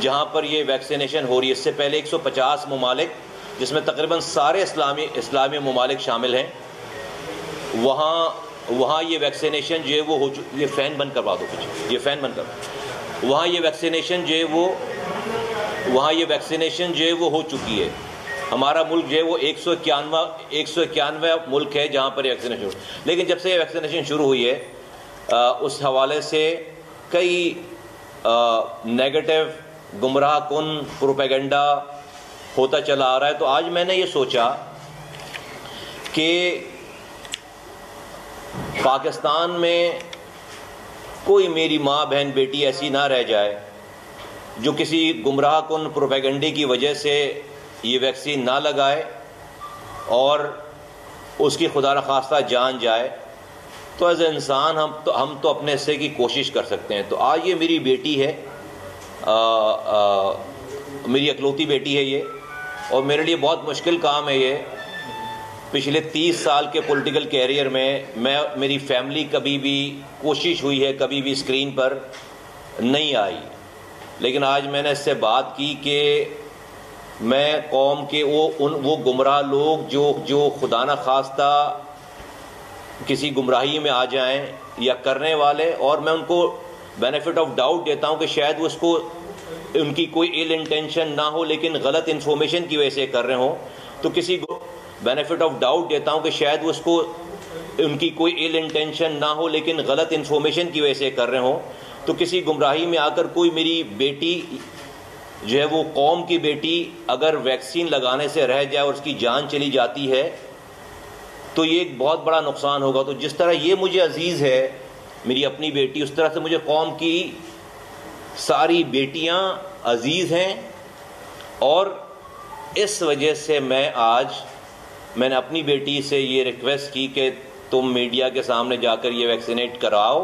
جہاں پر یہ ویکسینیشن ہو رہی ہے. اس سے پہلے 150 ممالک جس میں تقریباً سارے اسلامی ممالک شامل ہیں، وہاں یہ ویکسینیشن جو ہے وہ یہ فین بند کروا دو کچھ، یہ فین بند کرو. وہاں یہ ویکسینیشن جو ہے وہ ہو چکی ہے. ہمارا ملک جو ہے وہ 191 ملک ہے جہاں پر یہ ویکسینیشن ہو. لیکن جب سے یہ ویکسینیشن شروع ہوئی ہے اس حوالے سے کئی نیگیٹو گمراہ کن پروپیگنڈا ہوتا چلا آ رہا ہے. تو آج میں نے یہ سوچا کہ پاکستان میں کوئی میری ماں بہن بیٹی ایسی نہ رہ جائے جو کسی گمراہ کن پروپیگنڈے کی وجہ سے یہ ویکسین نہ لگائے اور اس کی خدا نخواستہ جان جائے. تو ایز اے انسان ہم تو اپنے حصے کی کوشش کر سکتے ہیں. تو آج یہ میری بیٹی ہے، میری اکلوتی بیٹی ہے یہ، اور میرے لیے بہت مشکل کام ہے یہ. پچھلے 30 سال کے پولیٹیکل کیریئر میں میری فیملی کبھی بھی کوشش ہوئی ہے کبھی بھی اسکرین پر نہیں آئی. لیکن آج میں نے اس سے بات کی کہ میں قوم کے وہ گمراہ لوگ جو خدا نخواستہ کسی گمراہی میں آ جائیں یا کرنے والے، اور میں ان کو بینیفٹ آف ڈاؤٹ دیتا ہوں کہ شاید وہ اس کو ان کی کوئی ایل انٹینشن نہ ہو لیکن غلط انفارمیشن کی وجہ سے کر رہے ہوں، تو کسی بینیفٹ آف ڈاؤٹ دیتا ہوں کہ شاید وہ اس کو ان کی کوئی ایل انٹینشن نہ ہو لیکن غلط انفارمیشن کی وجہ سے کر رہے ہوں. تو کسی گمراہی میں آ کر کوئی میری بیٹی جو ہے وہ قوم کی بیٹی اگر ویکسین لگانے سے رہ جائے اور اس کی جان چلی جاتی ہے تو یہ ایک بہت بڑا نقصان ہوگا. تو جس طرح یہ مجھے عزیز ہے میری اپنی بیٹی، اس طرح سے مجھے قوم کی ساری بیٹیاں عزیز ہیں. اور اس وجہ سے میں نے اپنی بیٹی سے یہ ریکویسٹ کی کہ تم میڈیا کے سامنے جا کر یہ ویکسینیٹ کراؤ،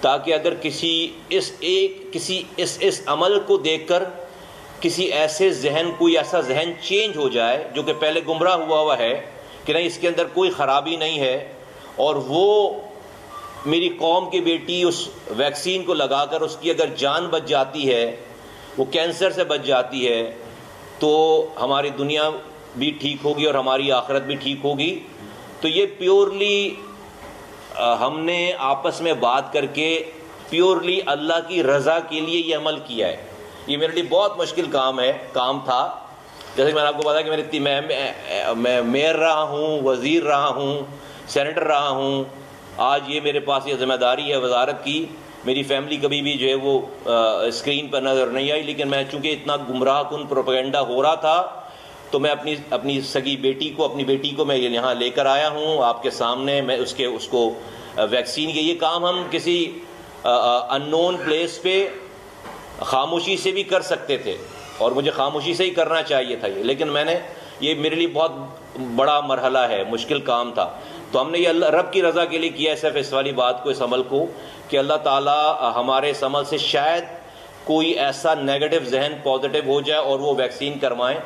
تاکہ اگر کسی اس عمل کو دیکھ کر کوئی ایسا ذہن چینج ہو جائے جو کہ پہلے گمراہ ہوا ہے کہ نہیں اس کے اندر کوئی خرابی نہیں ہے، اور وہ میری قوم کی بیٹی اس ویکسین کو لگا کر اس کی اگر جان بچ جاتی ہے، وہ کینسر سے بچ جاتی ہے، تو ہماری دنیا بھی ٹھیک ہوگی اور ہماری آخرت بھی ٹھیک ہوگی. تو یہ پیورلی ہم نے آپس میں بات کر کے پیورلی اللہ کی رضا کے لیے یہ عمل کیا ہے. یہ میرے لیے بہت مشکل کام تھا. جیسے میں نے آپ کو بتایا کہ میں میئر رہا ہوں، وزیر رہا ہوں، سینیٹر رہا ہوں. آج یہ میرے پاس یہ ذمہ داری ہے وزارت کی. میری فیملی کبھی بھی جو ہے وہ اسکرین پر نظر نہیں آئی، لیکن میں چونکہ اتنا گمراہ کن پروپیگنڈا ہو رہا تھا تو میں اپنی سگی بیٹی کو میں یہاں لے کر آیا ہوں آپ کے سامنے. میں اس کو ویکسین کے یہ کام ہم کسی ان نون پلیس پہ خاموشی سے بھی کر سکتے تھے، اور مجھے خاموشی سے ہی کرنا چاہیے تھا لیکن میں نے یہ میرے لیے بہت بڑا مرحلہ ہے، مشکل کام تھا. تو ہم نے یہ رب کی رضا کے لیے کیا ہے صرف اس والی بات کو، اس عمل کو، کہ اللہ تعالیٰ ہمارے اس عمل سے شاید کوئی ایسا نیگیٹو ذہن پازیٹیو ہو جائے اور وہ ویکسین کروائیں.